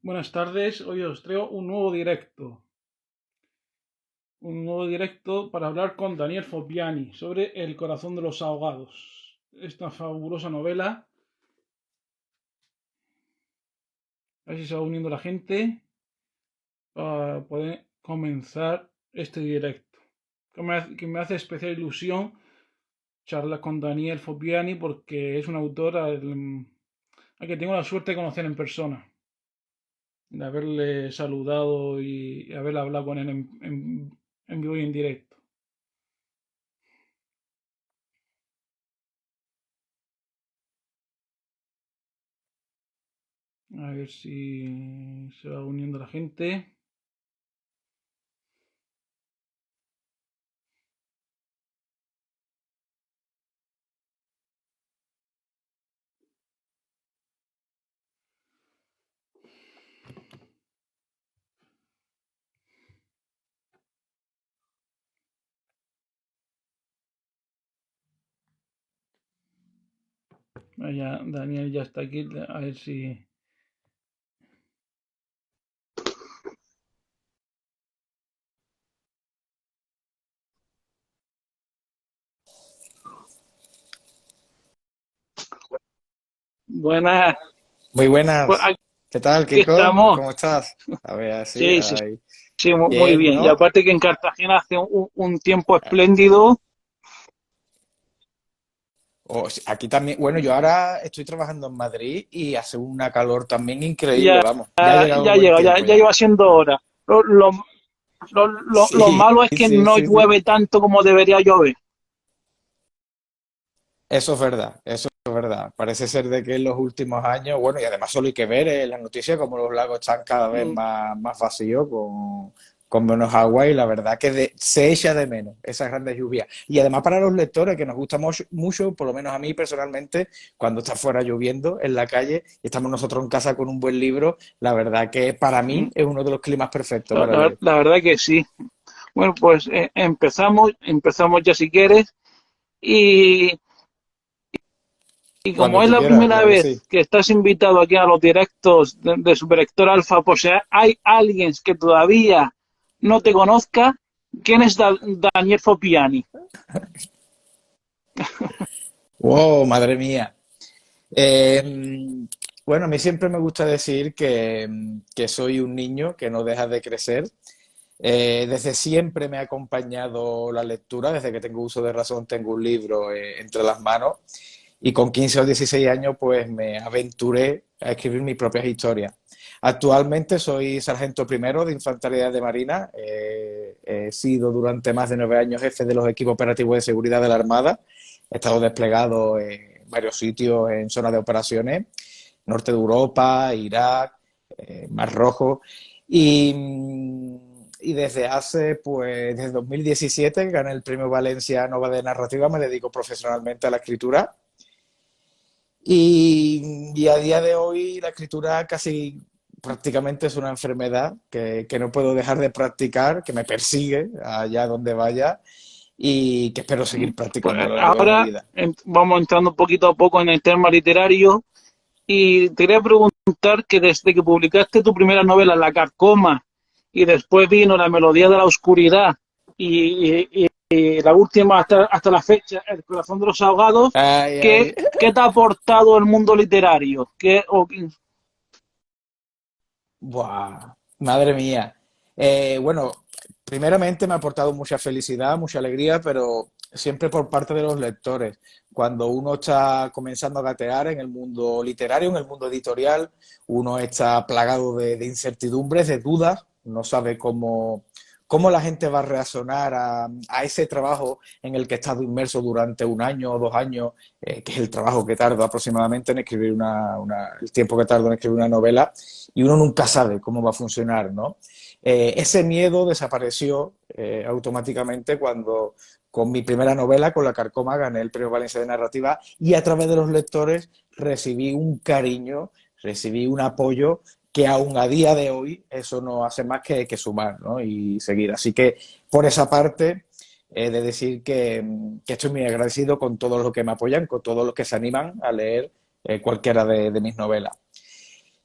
Buenas tardes, hoy os traigo un nuevo directo. Un nuevo directo para hablar con Daniel Foppiani sobre El corazón de los ahogados. Esta fabulosa novela. A ver si se va uniendo la gente para poder comenzar este directo. Que me hace especial ilusión charlar con Daniel Foppiani porque es un autor al que tengo la suerte de conocer en persona, de haberle saludado y haber hablado con él en vivo y en directo. A ver si se va uniendo la gente. Ya, Daniel ya está aquí. A ver si. Buenas, Muy pues buenas. aquí ¿Qué tal, Kiko? estamos. ¿Cómo estás? A ver, así. Sí, sí, Ay. sí, muy Bien, bien. Y ¿no? aparte que en Cartagena hace un tiempo Ah, espléndido. Aquí también. Bueno, yo ahora estoy trabajando en Madrid y hace una calor también increíble, Ya, vamos. Ya ha llegado el ya buen llega, tiempo ya ya. lleva siendo hora. Lo Sí, malo es que sí, no sí, sí. llueve tanto como debería llover. Eso es verdad, eso es verdad. Parece ser de que en los últimos años, bueno, y además solo hay que ver en las noticias como los lagos están cada vez Mm, más vacíos, con menos agua, y la verdad que se echa de menos esas grandes lluvias. Y además para los lectores, que nos gusta mucho, por lo menos a mí personalmente, cuando está fuera lloviendo en la calle y estamos nosotros en casa con un buen libro, la verdad que para mm. mí es uno de los climas perfectos para leer. La verdad que sí. Bueno, pues empezamos ya si quieres. Y, Y Cuando como es tú la quieras, primera claro que sí. vez que estás invitado aquí a los directos de Superhéctor Alfa, pues si hay alguien que todavía no te conozca, ¿quién es Daniel Fopiani? ¡Wow! Madre mía. Eh, bueno, a mí siempre me gusta decir que soy un niño que no deja de crecer. Desde siempre me ha acompañado la lectura, desde que tengo uso de razón tengo un libro entre las manos y con 15 o 16 años pues me aventuré a escribir mis propias historias. Actualmente soy sargento primero de Infantería de Marina, he sido durante más de 9 años jefe de los equipos operativos de seguridad de la Armada, he estado desplegado en varios sitios en zonas de operaciones, norte de Europa, Irak, Mar Rojo, y, y desde desde 2017 gané el premio Valencia Nova de Narrativa, me dedico profesionalmente a la escritura y a día de hoy la escritura casi prácticamente es una enfermedad que no puedo dejar de practicar, que me persigue allá donde vaya y que espero seguir Pues practicando a lo largo de mi ahora vida. vamos entrando poquito a poco en el tema literario y te quería preguntar que desde que publicaste tu primera novela, La Carcoma, y después vino La Melodía de la Oscuridad y la última hasta la fecha, El Corazón de los Ahogados, Ay, ay. qué te ha aportado el mundo literario? Buah, madre mía. Bueno, primeramente me ha aportado mucha felicidad, mucha alegría, pero siempre por parte de los lectores. Cuando uno está comenzando a gatear en el mundo literario, en el mundo editorial, uno está plagado de incertidumbres, de dudas, no sabe cómo la gente va a reaccionar a ese trabajo en el que he estado inmerso durante un año o 2 años, que es el trabajo que tardo aproximadamente en escribir el tiempo que tardo en escribir una novela y uno nunca sabe cómo va a funcionar, ¿no? Ese miedo desapareció automáticamente cuando con mi primera novela, con La Carcoma, gané el Premio Valencia de Narrativa y a través de los lectores recibí un cariño, recibí un apoyo que aún a día de hoy eso no hace más que sumar, ¿no? Y seguir. Así que por esa parte he de decir que estoy muy agradecido con todos los que me apoyan, con todos los que se animan a leer cualquiera de mis novelas.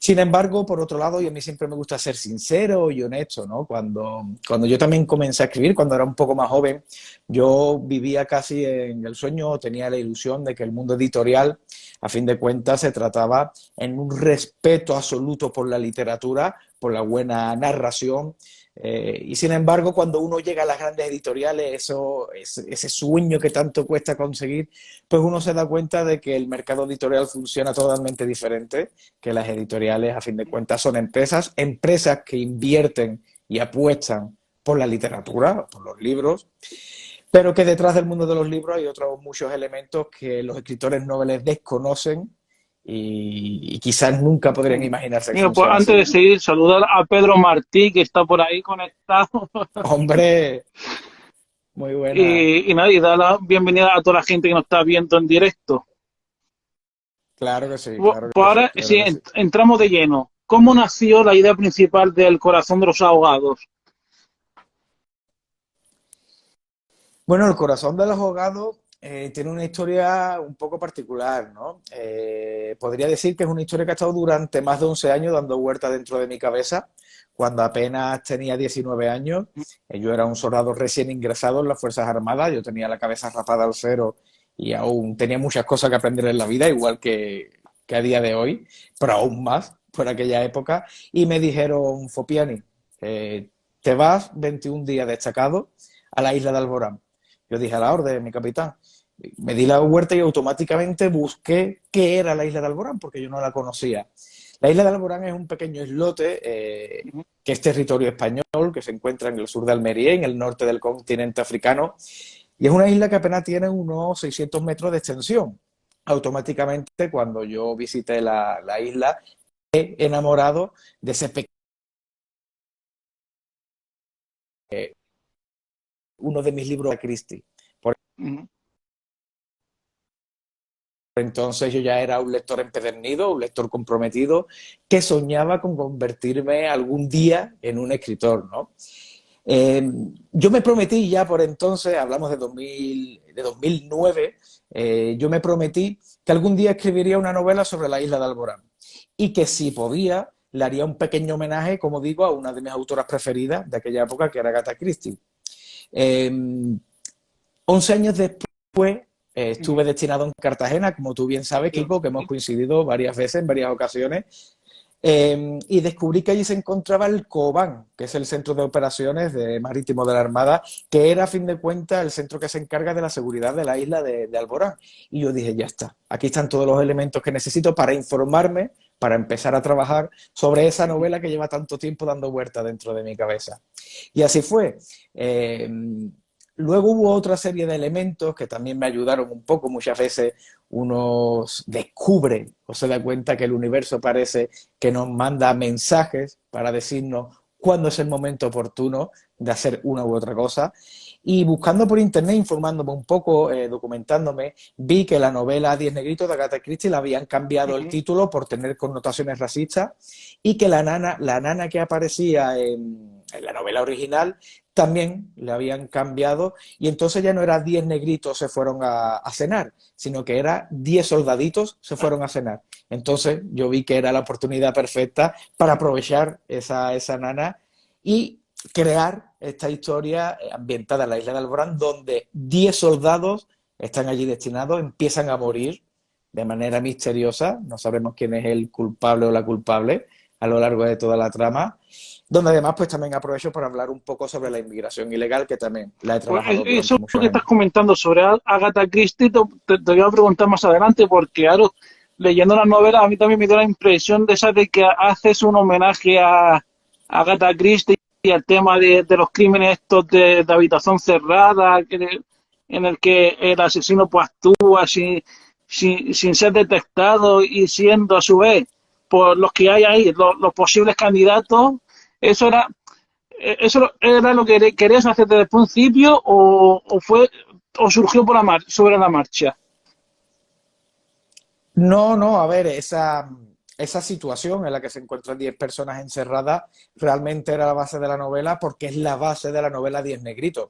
Sin embargo, por otro lado, y a mí siempre me gusta ser sincero y honesto, ¿no? Cuando yo también comencé a escribir, cuando era un poco más joven, yo vivía casi en el sueño, tenía la ilusión de que el mundo editorial, a fin de cuentas, se trataba en un respeto absoluto por la literatura, por la buena narración. Y sin embargo, cuando uno llega a las grandes editoriales, ese sueño que tanto cuesta conseguir, pues uno se da cuenta de que el mercado editorial funciona totalmente diferente, que las editoriales, a fin de cuentas, son empresas que invierten y apuestan por la literatura, por los libros, pero que detrás del mundo de los libros hay otros muchos elementos que los escritores noveles desconocen y quizás nunca podrían Sí. imaginarse que Mira, pues funciona antes así. de seguir, saludar a Pedro Martí, que está por ahí conectado. Hombre, muy buena. Y nada, y dar la bienvenida a toda la gente que nos está viendo en directo. Claro que sí, Pues claro que sí, ahora claro sí, que sí. entramos de lleno. ¿Cómo nació la idea principal del Corazón de los Ahogados? Bueno, El corazón de los ahogados tiene una historia un poco particular, ¿no? Podría decir que es una historia que ha estado durante más de 11 años dando vuelta dentro de mi cabeza. Cuando apenas tenía 19 años, yo era un soldado recién ingresado en las Fuerzas Armadas, yo tenía la cabeza rapada al cero y aún tenía muchas cosas que aprender en la vida, igual que a día de hoy, pero aún más por aquella época. Y me dijeron, Fopiani, te vas 21 días destacado a la isla de Alborán. Yo dije, a la orden, mi capitán. Me di la vuelta y automáticamente busqué qué era la isla de Alborán, porque yo no la conocía. La isla de Alborán es un pequeño islote que es territorio español, que se encuentra en el sur de Almería, en el norte del continente africano, y es una isla que apenas tiene unos 600 metros de extensión. Automáticamente, cuando yo visité la isla, he enamorado de ese pequeño, uno de mis libros de Christie. Por entonces yo ya era un lector empedernido, un lector comprometido, que soñaba con convertirme algún día en un escritor, ¿no? Yo me prometí ya por entonces, hablamos de 2009, yo me prometí que algún día escribiría una novela sobre la isla de Alborán y que si podía le haría un pequeño homenaje, como digo, a una de mis autoras preferidas de aquella época, que era Agatha Christie. Eh, 11 años después estuve destinado en Cartagena, como tú bien sabes, Kiko, que hemos coincidido varias veces, en varias ocasiones, y descubrí que allí se encontraba el COBAN, que es el Centro de Operaciones Marítimo de la Armada, que era, a fin de cuentas, el centro que se encarga de la seguridad de la isla de Alborán. Y yo dije, ya está, aquí están todos los elementos que necesito para informarme, para empezar a trabajar sobre esa novela que lleva tanto tiempo dando vueltas dentro de mi cabeza. Y así fue. Eh, Luego hubo otra serie de elementos que también me ayudaron un poco. Muchas veces uno descubre o se da cuenta que el universo parece que nos manda mensajes para decirnos cuándo es el momento oportuno de hacer una u otra cosa. Y buscando por internet, informándome un poco, documentándome, vi que la novela Diez Negritos de Agatha Christie la habían cambiado el título por tener connotaciones racistas y que la nana que aparecía en la novela original también le habían cambiado y entonces ya no era 10 negritos se fueron a cenar, sino que era 10 soldaditos se fueron a cenar. Entonces yo vi que era la oportunidad perfecta para aprovechar esa nana y crear esta historia ambientada en la isla de Alborán, donde 10 soldados están allí destinados, empiezan a morir de manera misteriosa, no sabemos quién es el culpable o la culpable a lo largo de toda la trama, donde además pues también aprovecho para hablar un poco sobre la inmigración ilegal, que también la he Pues trabajado durante eso muchos que estás años. comentando sobre Agatha Christie, te voy a preguntar más adelante, porque claro, leyendo la novela a mí también me dio la impresión de esa de que haces un homenaje a Agatha Christie y al tema de los crímenes estos de habitación cerrada, en el que el asesino pues actúa sin ser detectado y siendo a su vez por los que hay ahí, los posibles candidatos. Eso era ¿Eso era lo que querías hacer desde el principio o fue o surgió sobre la marcha? No, no, a ver, esa situación en la que se encuentran 10 personas encerradas realmente era la base de la novela porque es la base de la novela Diez Negritos.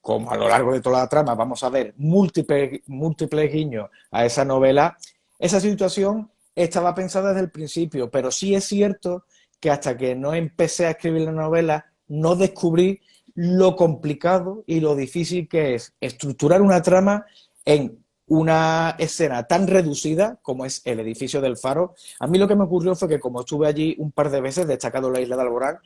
Como a lo largo de toda la trama vamos a ver múltiples guiños a esa novela, esa situación estaba pensada desde el principio, pero sí es cierto que hasta que no empecé a escribir la novela, no descubrí lo complicado y lo difícil que es estructurar una trama en una escena tan reducida como es el edificio del Faro. A mí lo que me ocurrió fue que como estuve allí un par de veces, destacado en la isla de Alborán,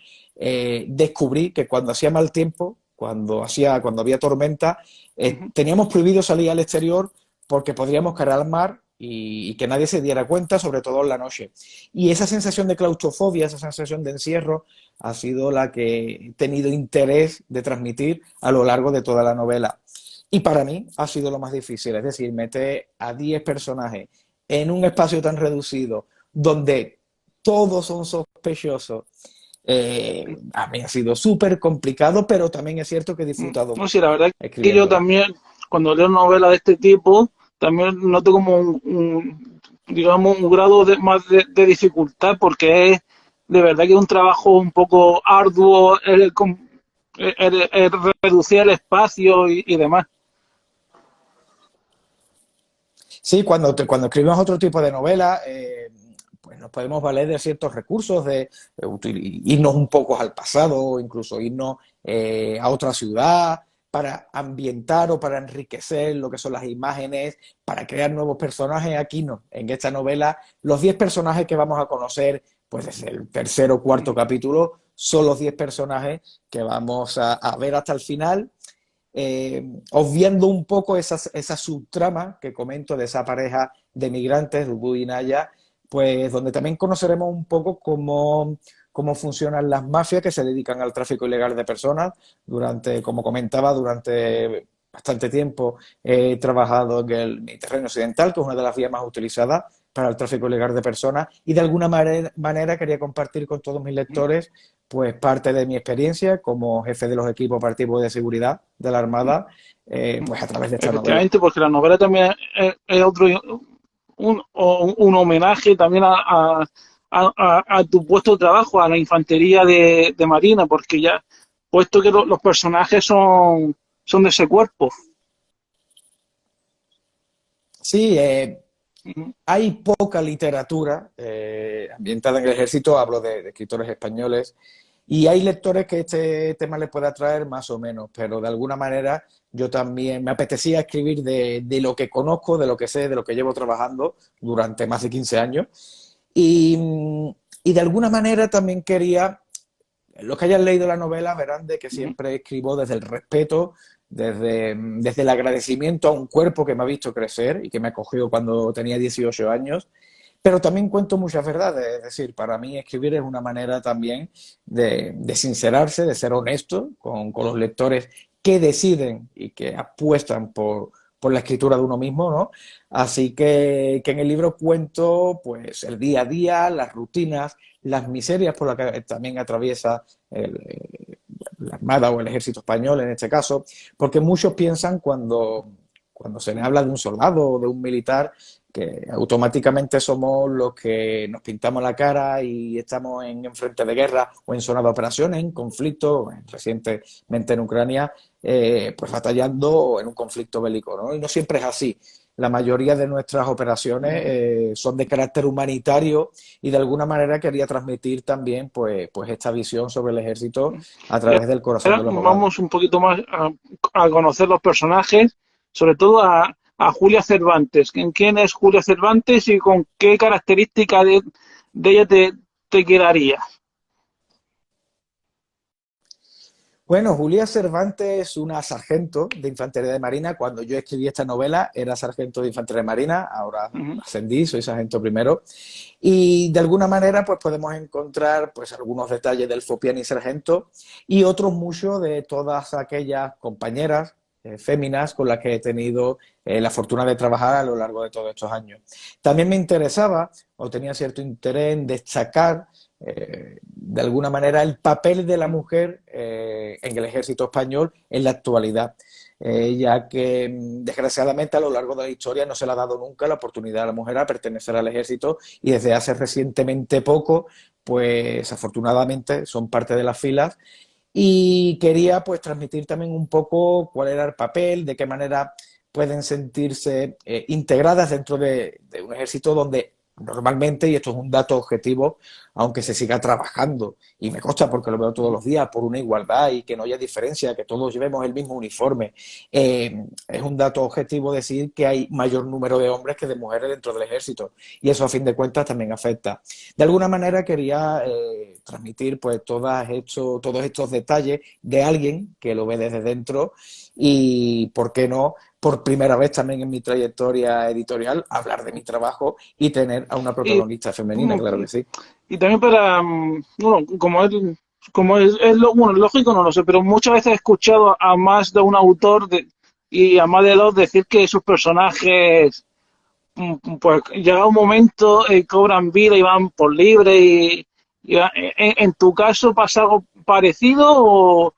descubrí que cuando hacía mal tiempo, cuando había tormenta, Ujú. teníamos prohibido salir al exterior porque podríamos caer al mar y que nadie se diera cuenta, sobre todo en la noche. Y esa sensación de claustrofobia, esa sensación de encierro, ha sido la que he tenido interés de transmitir a lo largo de toda la novela. Y para mí ha sido lo más difícil, es decir, meter a 10 personajes en un espacio tan reducido donde todos son sospechosos. A mí ha sido súper complicado, pero también es cierto que he disfrutado No, sí, mucho la verdad es que yo escribiéndola. también, cuando leo novelas de este tipo, también noto como digamos, un grado más de dificultad, porque es de verdad que es un trabajo un poco arduo el reducir el espacio y demás. Sí, cuando escribimos otro tipo de novela, pues nos podemos valer de ciertos recursos, irnos un poco al pasado, o incluso irnos a otra ciudad para ambientar o para enriquecer lo que son las imágenes, para crear nuevos personajes. Aquí no, en esta novela, los 10 personajes que vamos a conocer, pues desde el tercer o cuarto capítulo, son los 10 personajes que vamos a ver hasta el final, obviando un poco esa subtrama que comento de esa pareja de migrantes, Dubu y Naya, pues donde también conoceremos un poco cómo funcionan las mafias que se dedican al tráfico ilegal de personas. Como comentaba, durante bastante tiempo he trabajado en el Mediterráneo Occidental, que es una de las vías más utilizadas para el tráfico ilegal de personas, y de alguna manera quería compartir con todos mis lectores pues parte de mi experiencia como jefe de los equipos operativos de seguridad de la Armada, pues a través de esta novela. Efectivamente, porque la novela también es otro un homenaje también a tu puesto de trabajo, a la infantería de Marina, porque ya, puesto que los personajes son de ese cuerpo. Sí, Ujú. hay poca literatura ambientada en el ejército, hablo de escritores españoles, y hay lectores que este tema les puede atraer más o menos, pero de alguna manera yo también me apetecía escribir de lo que conozco, de lo que sé, de lo que llevo trabajando durante más de 15 años. Y de alguna manera también quería, los que hayan leído la novela verán de que siempre escribo desde el respeto, desde el agradecimiento a un cuerpo que me ha visto crecer y que me acogió cuando tenía 18 años, pero también cuento muchas verdades. Es decir, para mí escribir es una manera también de sincerarse, de ser honesto con los lectores que deciden y que apuestan por la escritura de uno mismo, ¿no? Así que en el libro cuento pues el día a día, las rutinas, las miserias por las que también atraviesa la Armada o el Ejército Español en este caso, porque muchos piensan cuando se les habla de un soldado o de un militar que automáticamente somos los que nos pintamos la cara y estamos en frente de guerra o en zona de operaciones, en conflicto, recientemente en Ucrania, pues batallando en un conflicto bélico, ¿no? Y no siempre es así. La mayoría de nuestras operaciones son de carácter humanitario y de alguna manera quería transmitir también pues esta visión sobre el ejército a Y través del corazón ahora de los soldados. vamos un poquito más a conocer los personajes, sobre todo a Julia Cervantes. ¿Quién es Julia Cervantes y con qué característica de ella te quedaría? Bueno, Julia Cervantes es una sargento de Infantería de Marina. Cuando yo escribí esta novela era sargento de Infantería de Marina, ahora Ujú. ascendí, soy sargento primero. Y de alguna manera pues podemos encontrar pues algunos detalles del Fopiani sargento y otros muchos de todas aquellas compañeras féminas con las que he tenido la fortuna de trabajar a lo largo de todos estos años. También me interesaba o tenía cierto interés en destacar de alguna manera el papel de la mujer en el ejército español en la actualidad, ya que desgraciadamente a lo largo de la historia no se le ha dado nunca la oportunidad a la mujer a pertenecer al ejército y desde hace recientemente poco, pues afortunadamente son parte de las filas y quería pues transmitir también un poco cuál era el papel, de qué manera pueden sentirse integradas dentro de un ejército donde normalmente, y esto es un dato objetivo, aunque se siga trabajando, y me consta porque lo veo todos los días, por una igualdad y que no haya diferencia, que todos llevemos el mismo uniforme, es un dato objetivo decir que hay mayor número de hombres que de mujeres dentro del ejército, y eso a fin de cuentas también afecta. De alguna manera quería transmitir pues todos estos detalles de alguien que lo ve desde dentro y, ¿por qué no?, por primera vez también en mi trayectoria editorial, hablar de mi trabajo y tener a una Y, protagonista femenina, mm, claro que sí. y también para, bueno, como es bueno, lógico, no lo sé, pero muchas veces he escuchado a más de un autor y a más de dos decir que sus personajes, pues llega un momento, cobran vida y van por libre en tu caso pasa algo parecido o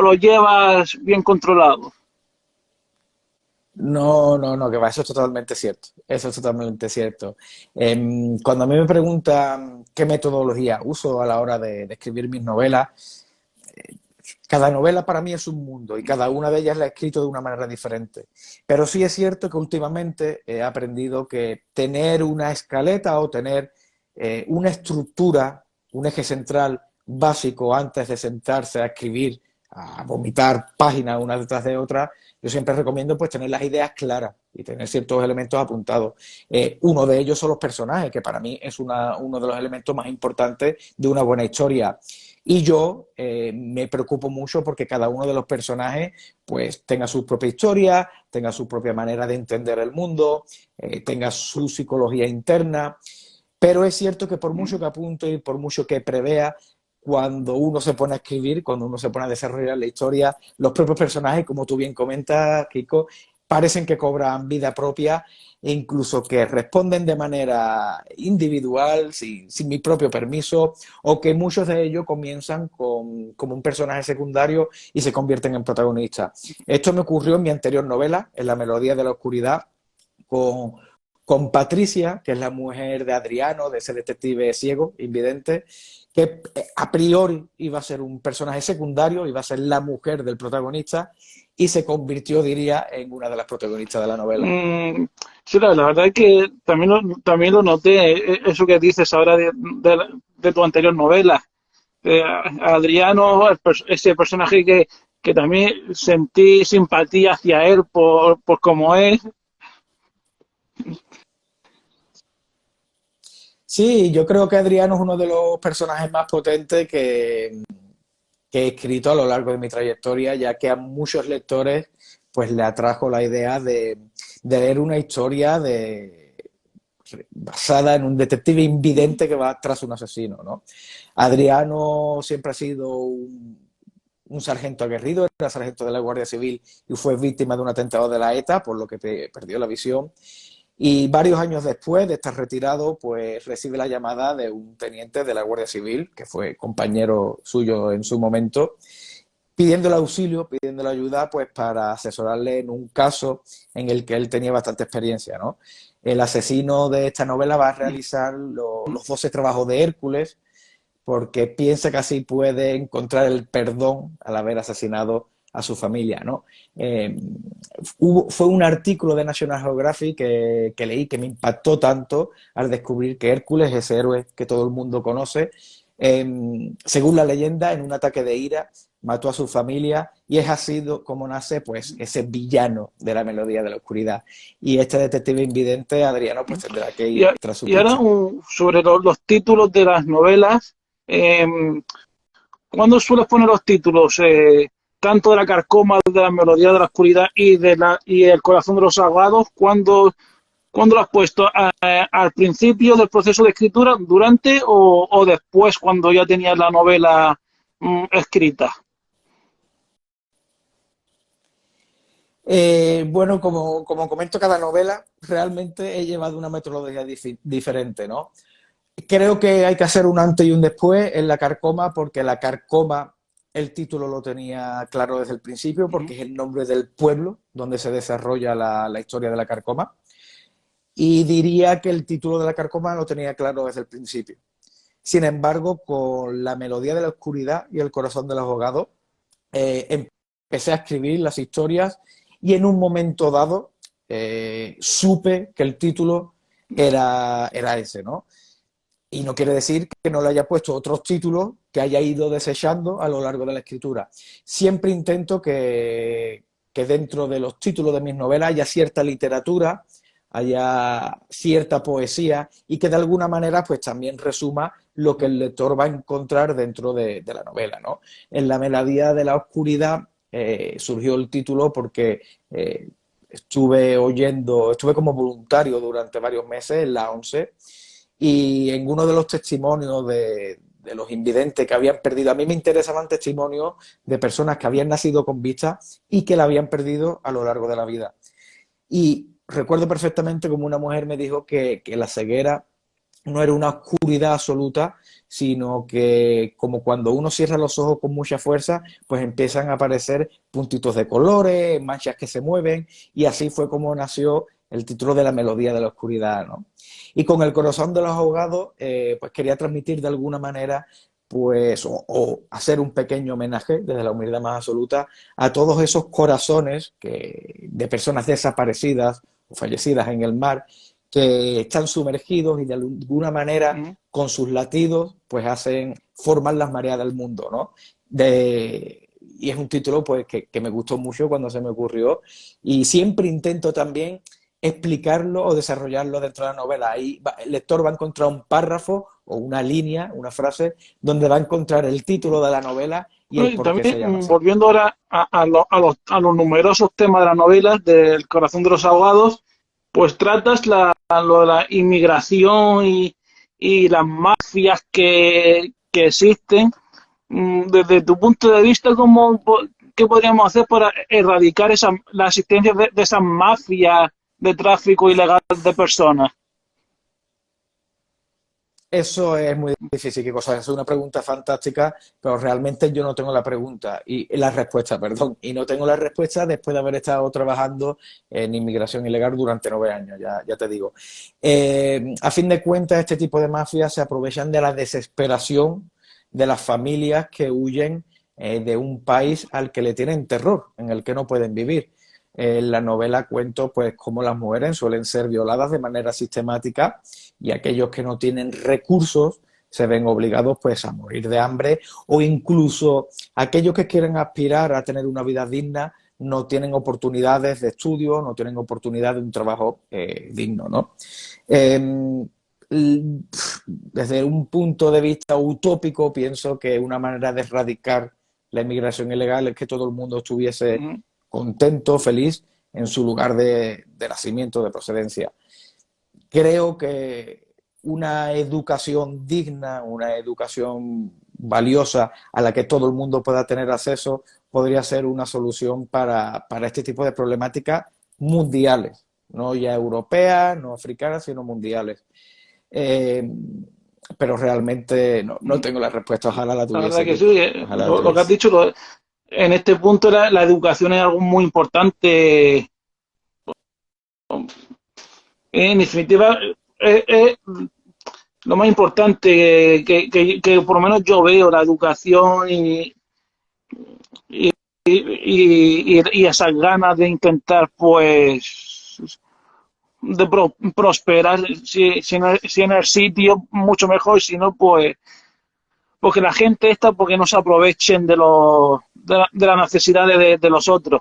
lo llevas bien controlado. No, no, no, que va, eso es totalmente cierto. Eso es totalmente cierto. Cuando a mí me preguntan qué metodología uso a la hora de escribir mis novelas, cada novela para mí es un mundo y cada una de ellas la he escrito de una manera diferente. Pero sí es cierto que últimamente he aprendido que tener una escaleta o tener una estructura, un eje central básico antes de sentarse a escribir, a vomitar páginas una detrás de otra, yo siempre recomiendo pues tener las ideas claras y tener ciertos elementos apuntados. Uno de ellos son los personajes, que para mí es uno de los elementos más importantes de una buena historia. Y yo me preocupo mucho porque cada uno de los personajes pues tenga su propia historia, tenga su propia manera de entender el mundo, tenga su psicología interna. Pero es cierto que por mucho que apunte y por mucho que prevea, cuando uno se pone a escribir, cuando uno se pone a desarrollar la historia, los propios personajes, como tú bien comentas, Kiko, parecen que cobran vida propia e incluso que responden de manera individual, sin mi propio permiso, o que muchos de ellos comienzan como un personaje secundario y se convierten en protagonistas. Esto me ocurrió en mi anterior novela, en La melodía de la oscuridad, con, con Patricia, que es la mujer de Adriano, de ese detective ciego, invidente, que a priori iba a ser un personaje secundario, iba a ser la mujer del protagonista, y se convirtió, diría, en una de las protagonistas de la novela. Mm, sí, la verdad es que también lo noté, eso que dices ahora de tu anterior novela. Adriano, ese personaje que también sentí simpatía hacia él por cómo es. Sí, yo creo que Adriano es uno de los personajes más potentes que he escrito a lo largo de mi trayectoria, ya que a muchos lectores pues le atrajo la idea de leer una historia basada en un detective invidente que va tras un asesino, ¿no? Adriano siempre ha sido un sargento aguerrido, era sargento de la Guardia Civil y fue víctima de un atentado de la ETA, por lo que perdió la visión. Y varios años después de estar retirado, pues recibe la llamada de un teniente de la Guardia Civil, que fue compañero suyo en su momento, pidiéndole auxilio, pidiéndole ayuda, pues para asesorarle en un caso en el que él tenía bastante experiencia, ¿no? El asesino de esta novela va a realizar los 12 trabajos de Hércules porque piensa que así puede encontrar el perdón al haber asesinado a su familia, ¿no? Eh, fue un artículo de National Geographic que leí que me impactó tanto al descubrir que Hércules, ese héroe que todo el mundo conoce, según la leyenda, en un ataque de ira, mató a su familia y es así como nace pues ese villano de la melodía de la oscuridad. Y este detective invidente, Adriano, pues tendrá que Y, ir tras su y ahora pista. sobre los títulos de las novelas, eh, ¿cuándo sueles poner los títulos? Canto de la carcoma, de la melodía de la oscuridad y el corazón de los ahogados, ¿cuándo lo has puesto? ¿Al principio del proceso de escritura, durante o después, cuando ya tenías la novela escrita? Bueno, como comento cada novela, realmente he llevado una metodología diferente, ¿no? Creo que hay que hacer un antes y un después en La Carcoma, porque La Carcoma, el título lo tenía claro desde el principio, porque es el nombre del pueblo donde se desarrolla la historia de La Carcoma. Y diría que el título de La Carcoma lo tenía claro desde el principio. Sin embargo, con La melodía de la oscuridad y El corazón del abogado, empecé a escribir las historias y en un momento dado supe que el título era ese, ¿no? Y no quiere decir que no le haya puesto otros títulos que haya ido desechando a lo largo de la escritura. Siempre intento que dentro de los títulos de mis novelas haya cierta literatura, haya cierta poesía y que de alguna manera pues también resuma lo que el lector va a encontrar dentro de la novela, ¿no? En La melodía de la oscuridad surgió el título porque estuve como voluntario durante varios meses en la ONCE y en uno de los testimonios de los invidentes que habían perdido, a mí me interesaban testimonios de personas que habían nacido con vista y que la habían perdido a lo largo de la vida. Y recuerdo perfectamente como una mujer me dijo que la ceguera no era una oscuridad absoluta, sino que como cuando uno cierra los ojos con mucha fuerza, pues empiezan a aparecer puntitos de colores, manchas que se mueven, y así fue como nació el título de La melodía de la oscuridad, ¿no? Y con El corazón de los ahogados, pues quería transmitir de alguna manera, pues, o hacer un pequeño homenaje desde la humildad más absoluta a todos esos corazones de personas desaparecidas o fallecidas en el mar, que están sumergidos y de alguna manera Mm. con sus latidos pues forman las mareas del mundo, ¿no? Y es un título pues que me gustó mucho cuando se me ocurrió y siempre intento también explicarlo o desarrollarlo dentro de la novela. Ahí el lector va a encontrar un párrafo o una línea, una frase, donde va a encontrar el título de la novela y el Y por qué se llama también, así. volviendo ahora a los numerosos temas de la novela, del corazón de los ahogados, pues tratas lo de la inmigración y las mafias que existen. Desde tu punto de vista, ¿qué podríamos hacer para erradicar la existencia de esas mafias de tráfico ilegal de personas? Eso es muy difícil, qué cosa. Es una pregunta fantástica, pero realmente yo no tengo la pregunta y la respuesta, perdón. Y no tengo la respuesta después de haber estado trabajando en inmigración ilegal durante 9 años, ya te digo. A fin de cuentas, este tipo de mafias se aprovechan de la desesperación de las familias que huyen de un país al que le tienen terror, en el que no pueden vivir. En la novela cuento pues cómo las mujeres suelen ser violadas de manera sistemática y aquellos que no tienen recursos se ven obligados pues a morir de hambre o incluso aquellos que quieren aspirar a tener una vida digna no tienen oportunidades de estudio, no tienen oportunidad de un trabajo digno, ¿no? Eh, Desde un punto de vista utópico pienso que una manera de erradicar la inmigración ilegal es que todo el mundo estuviese Ujú. contento, feliz en su lugar de nacimiento, de procedencia. Creo que una educación digna, una educación valiosa a la que todo el mundo pueda tener acceso, podría ser una solución para este tipo de problemáticas mundiales, no ya europeas, no africanas, sino mundiales. Eh, pero realmente no tengo la respuesta, ojalá la La verdad tuviese, que sí, Kiko, ojalá la lo que has tuviese. dicho, en este punto la educación es algo muy importante. En definitiva, lo más importante que por lo menos yo veo la educación y esas ganas de intentar, pues, prosperar, si en el sitio, mucho mejor, si no, pues, porque la gente está, porque no se aprovechen de las necesidades de los otros.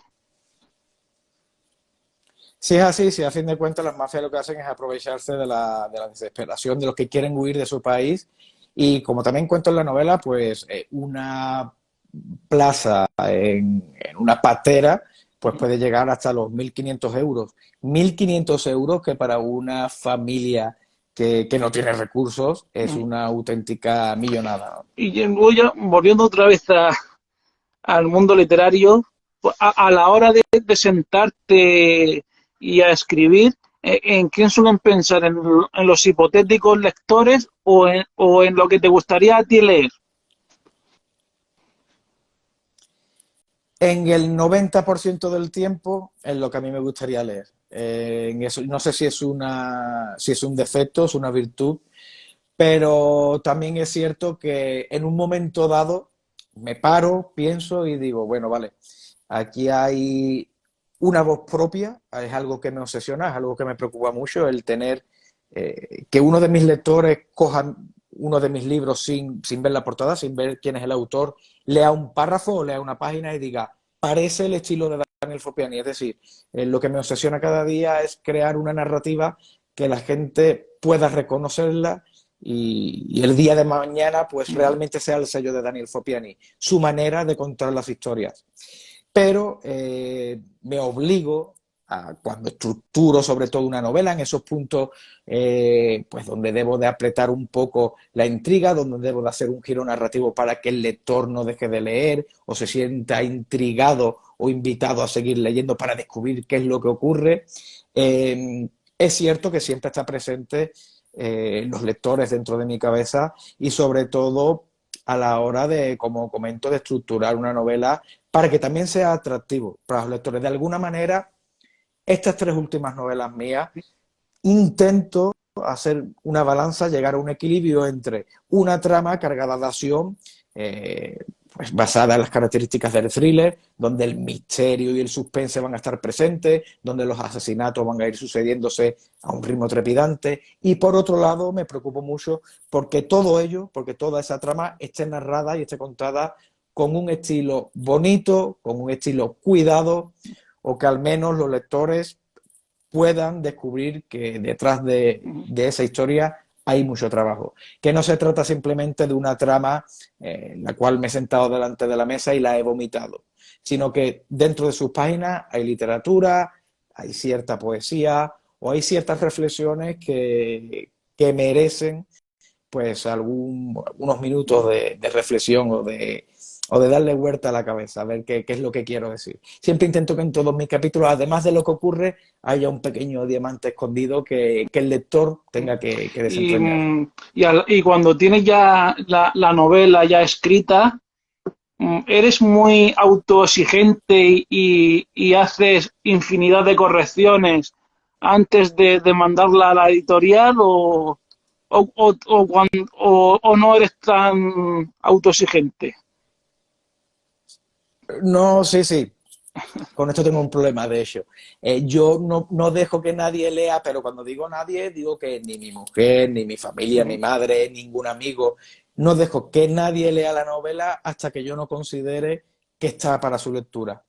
Si es así, si a fin de cuentas las mafias lo que hacen es aprovecharse de la desesperación de los que quieren huir de su país y como también cuento en la novela, pues una plaza en una patera pues puede llegar hasta los 1.500 euros. 1.500 euros que para una familia que no tiene recursos es una auténtica millonada, ¿no? Y luego ya, volviendo otra vez al mundo literario, pues, a la hora de sentarte y a escribir, ¿en quién suelen pensar? En los hipotéticos lectores o en lo que te gustaría a ti leer? En el 90% del tiempo es lo que a mí me gustaría leer. En eso, no sé si es un defecto, es una virtud, pero también es cierto que en un momento dado me paro, pienso y digo, bueno, vale, aquí hay una voz propia, es algo que me obsesiona, es algo que me preocupa mucho, el tener que uno de mis lectores coja uno de mis libros sin ver la portada, sin ver quién es el autor, lea un párrafo o lea una página y diga, parece el estilo de Daniel Fopiani. Es decir, lo que me obsesiona cada día es crear una narrativa que la gente pueda reconocerla y el día de mañana pues realmente sea el sello de Daniel Fopiani, su manera de contar las historias. Pero me obligo cuando estructuro sobre todo una novela, en esos puntos pues donde debo de apretar un poco la intriga, donde debo de hacer un giro narrativo para que el lector no deje de leer o se sienta intrigado o invitado a seguir leyendo para descubrir qué es lo que ocurre. Es cierto que siempre está presente los lectores dentro de mi cabeza y sobre todo a la hora de, como comento, de estructurar una novela para que también sea atractivo para los lectores. De alguna manera, estas tres últimas novelas mías intento hacer una balanza, llegar a un equilibrio entre una trama cargada de acción, pues basada en las características del thriller, donde el misterio y el suspense van a estar presentes, donde los asesinatos van a ir sucediéndose a un ritmo trepidante, y por otro lado me preocupo mucho porque todo ello, porque toda esa trama esté narrada y esté contada con un estilo bonito, con un estilo cuidado, o que al menos los lectores puedan descubrir que detrás de esa historia hay mucho trabajo. Que no se trata simplemente de una trama en la cual me he sentado delante de la mesa y la he vomitado, sino que dentro de sus páginas hay literatura, hay cierta poesía o hay ciertas reflexiones que merecen pues unos minutos de reflexión o de darle vuelta a la cabeza, a ver qué es lo que quiero decir. Siempre intento que en todos mis capítulos, además de lo que ocurre, haya un pequeño diamante escondido que el lector tenga que Y, desentrañar. y cuando tienes ya la novela ya escrita, ¿eres muy autoexigente y haces infinidad de correcciones antes de mandarla a la editorial o no eres tan autoexigente? No, sí, sí. Con esto tengo un problema, de hecho. Yo no dejo que nadie lea, pero cuando digo nadie, digo que ni mi mujer, ni mi familia, mi madre, ningún amigo, no dejo que nadie lea la novela hasta que yo no considere que está para su lectura.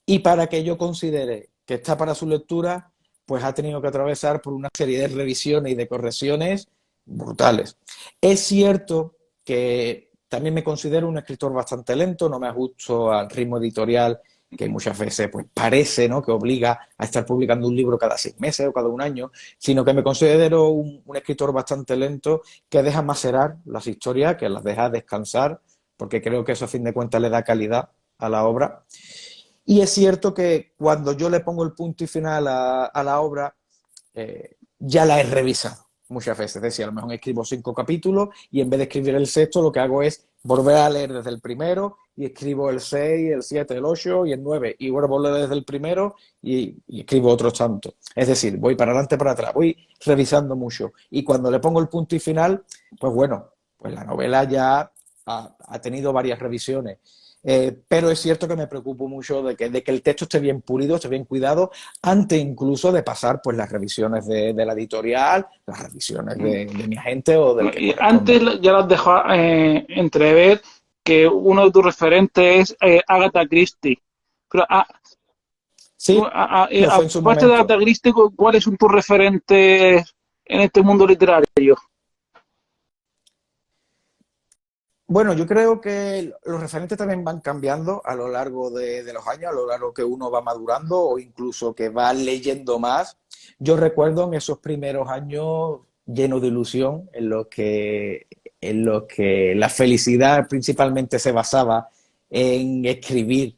Y para que yo considere que está para su lectura, pues ha tenido que atravesar por una serie de revisiones y de correcciones brutales. Es cierto que también me considero un escritor bastante lento, no me ajusto al ritmo editorial que muchas veces pues, parece, ¿no?, que obliga a estar publicando un libro cada 6 meses o cada un año, sino que me considero un escritor bastante lento que deja macerar las historias, que las deja descansar, porque creo que eso a fin de cuentas le da calidad a la obra. Y es cierto que cuando yo le pongo el punto y final a la obra, ya la he revisado muchas veces. Es decir, a lo mejor escribo 5 capítulos y en vez de escribir el sexto, lo que hago es volver a leer desde el primero y escribo el 6, el 7, el 8 y el 9 y vuelvo a leer desde el primero y escribo otros tantos. Es decir, voy para adelante, para atrás, voy revisando mucho. Y cuando le pongo el punto y final, pues bueno, pues la novela ya ha tenido varias revisiones. Pero es cierto que me preocupo mucho de que el texto esté bien pulido, esté bien cuidado, antes incluso de pasar pues las revisiones de la editorial, las revisiones de mi agente o del que Y antes corresponda. ya lo has dejado entrever que uno de tus referentes es Agatha Christie. Pero Sí, lo fue en su aparte de momento. Agatha Christie, ¿cuáles son tus referentes en este mundo literario? Bueno, yo creo que los referentes también van cambiando a lo largo de los años, a lo largo que uno va madurando o incluso que va leyendo más. Yo recuerdo en esos primeros años llenos de ilusión, en los que la felicidad principalmente se basaba en escribir,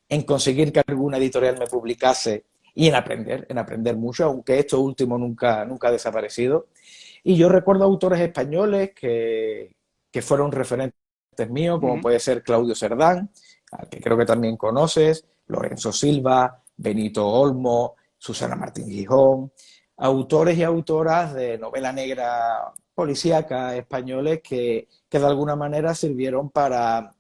en conseguir que alguna editorial me publicase y en aprender mucho, aunque esto último nunca ha desaparecido. Y yo recuerdo autores españoles que fueron referentes míos, como Ujú. puede ser Claudio Cerdán, al que creo que también conoces, Lorenzo Silva, Benito Olmo, Susana Martín Gijón, autores y autoras de novela negra policíaca españoles que de alguna manera sirvieron para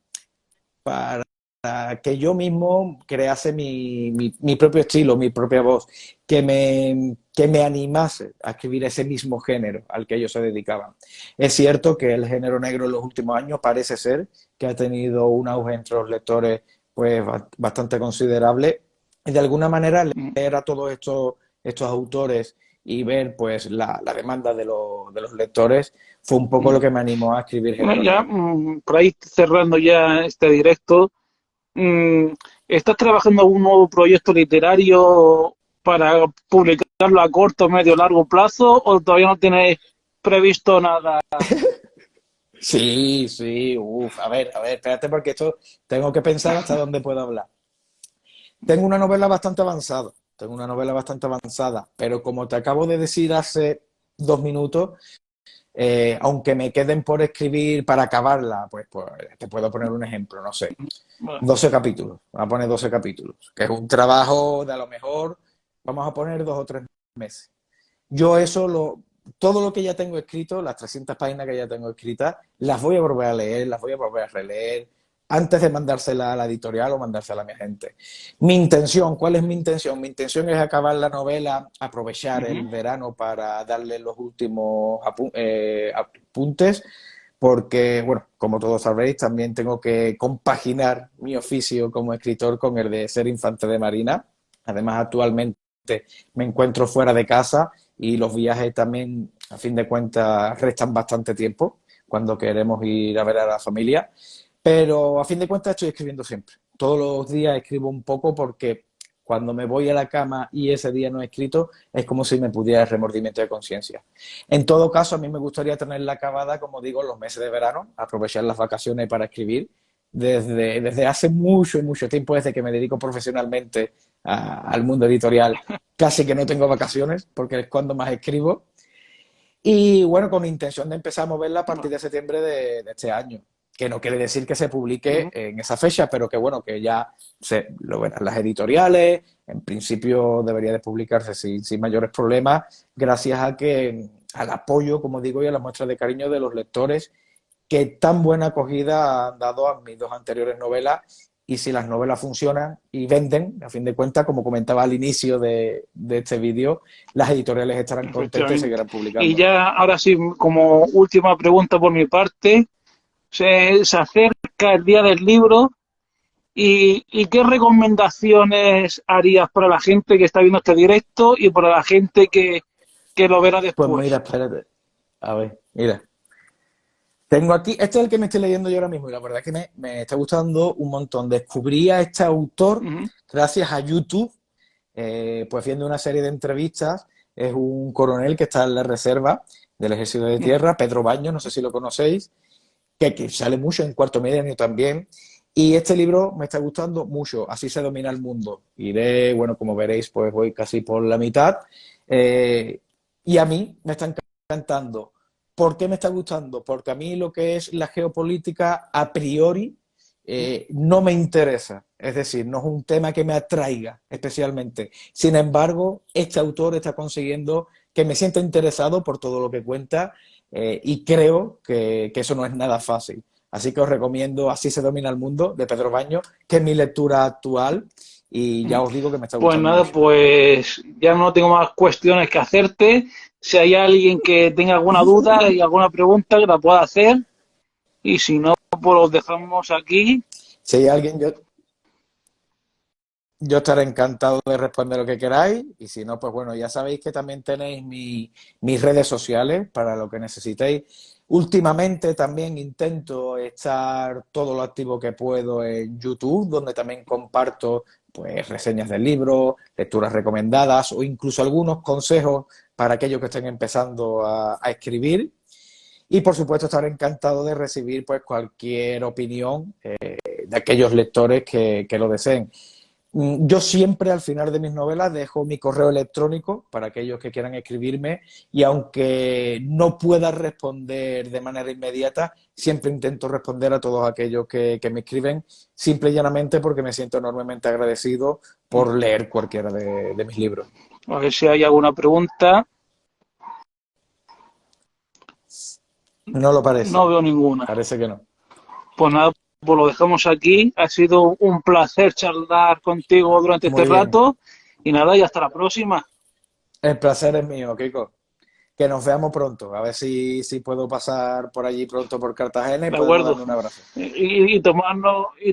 que yo mismo crease mi propio estilo, mi propia voz, que me animase a escribir ese mismo género al que ellos se dedicaban. Es cierto que el género negro en los últimos años parece ser que ha tenido un auge entre los lectores pues bastante considerable y de alguna manera leer a todos estos autores y ver pues la demanda de los lectores fue un poco lo que me animó a escribir Bueno, género ya negro. por ahí cerrando ya este directo, mm, ¿estás trabajando en un nuevo proyecto literario para publicarlo a corto, medio, largo plazo o todavía no tienes previsto nada? Sí, sí, uff, a ver, espérate porque esto tengo que pensar hasta dónde puedo hablar. Tengo una novela bastante avanzada, tengo una novela bastante avanzada, pero como te acabo de decir hace 2 minutos, aunque me queden por escribir para acabarla, pues te puedo poner un ejemplo, no sé, Bueno, 12 capítulos, voy a poner 12 capítulos, que es un trabajo de a lo mejor, vamos a poner 2 o 3 meses. Yo todo lo que ya tengo escrito, las 300 páginas que ya tengo escritas, las voy a volver a leer, las voy a volver a releer antes de mandársela a la editorial o mandársela a mi agente. Mi intención, ¿cuál es mi intención? Mi intención es acabar la novela, aprovechar el ujú. verano para darle los últimos apuntes, porque, bueno, como todos sabréis, también tengo que compaginar mi oficio como escritor con el de ser infante de marina. Además, actualmente me encuentro fuera de casa y los viajes también, a fin de cuentas, restan bastante tiempo cuando queremos ir a ver a la familia. Pero a fin de cuentas estoy escribiendo siempre. Todos los días escribo un poco porque cuando me voy a la cama y ese día no he escrito, es como si me pudiera el remordimiento de conciencia. En todo caso, a mí me gustaría tenerla acabada, como digo, en los meses de verano, aprovechar las vacaciones para escribir. Desde hace mucho, mucho tiempo, desde que me dedico profesionalmente al mundo editorial, casi que no tengo vacaciones, porque es cuando más escribo. Y bueno, con intención de empezar a moverla a partir Bueno, de septiembre de este año. Que no quiere decir que se publique ujú. en esa fecha, pero que bueno, que ya lo verán las editoriales. En principio debería de publicarse sin mayores problemas, gracias al apoyo, como digo, y a la muestra de cariño de los lectores que tan buena acogida han dado a mis 2 anteriores novelas. Y si las novelas funcionan y venden, a fin de cuentas, como comentaba al inicio de este vídeo, las editoriales estarán contentas y Efectivamente. seguirán Y publicando. ya ahora sí, como última pregunta por mi parte, se acerca el día del libro y ¿qué recomendaciones harías para la gente que está viendo este directo y para la gente que lo verá Pues mira, después? espérate. A ver, mira. Tengo aquí, este es el que me estoy leyendo yo ahora mismo y la verdad es que me está gustando un montón. Descubrí a este autor Ujú, gracias a YouTube, pues viendo una serie de entrevistas. Es un coronel que está en la reserva del Ejército de ujú. Tierra, Pedro Baños, no sé si lo conocéis, que sale mucho en Cuarto Milenio también. Y este libro me está gustando mucho, Así se domina el mundo. Iré, bueno, como veréis, pues voy casi por la mitad. Eh, y a mí me está encantando. ¿Por qué me está gustando? Porque a mí lo que es la geopolítica a priori no me interesa. Es decir, no es un tema que me atraiga especialmente. Sin embargo, este autor está consiguiendo que me sienta interesado por todo lo que cuenta y creo que eso no es nada fácil. Así que os recomiendo Así se domina el mundo de Pedro Baños, que es mi lectura actual y ya os digo que me está Pues gustando nada, mucho. pues ya no tengo más cuestiones que hacerte. Si hay alguien que tenga alguna duda y alguna pregunta que la pueda hacer, y si no, pues los dejamos aquí. Si hay alguien, yo estaré encantado de responder lo que queráis y si no, pues bueno, ya sabéis que también tenéis mis redes sociales para lo que necesitéis. Últimamente también intento estar todo lo activo que puedo en YouTube, donde también comparto pues reseñas del libro, lecturas recomendadas o incluso algunos consejos para aquellos que estén empezando a escribir. Y por supuesto estaré encantado de recibir pues cualquier opinión de aquellos lectores que lo deseen. Yo siempre al final de mis novelas dejo mi correo electrónico para aquellos que quieran escribirme y aunque no pueda responder de manera inmediata, siempre intento responder a todos aquellos que me escriben, simple y llanamente porque me siento enormemente agradecido por leer cualquiera de mis libros. A ver si hay alguna pregunta. No lo No parece, veo ninguna. parece que no. Pues nada, pues lo dejamos aquí. Ha sido un placer charlar contigo durante este Muy bien. rato. Y nada, y hasta la próxima. El placer es mío, Kiko. Que nos veamos pronto. A ver si puedo pasar por allí pronto por Cartagena y De podemos acuerdo. darnos un abrazo. Y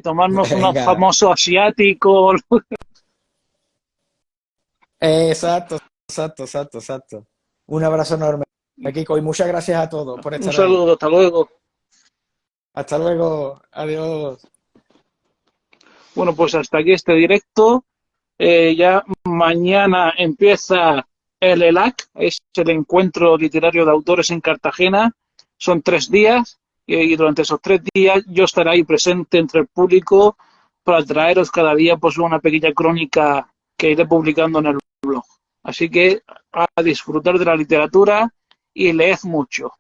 tomarnos unos Venga. famosos asiáticos. Exacto, exacto, exacto, exacto. Un abrazo enorme, Kiko, y muchas gracias a todos por Un estar ahí. saludo, hasta luego. Hasta luego. Adiós. Bueno, pues hasta aquí este directo. Ya mañana empieza el ELAC, es el Encuentro Literario de Autores en Cartagena. Son 3 días y durante esos 3 días yo estaré ahí presente entre el público para traeros cada día pues una pequeña crónica que iré publicando en el blog. Así que a disfrutar de la literatura y leed mucho.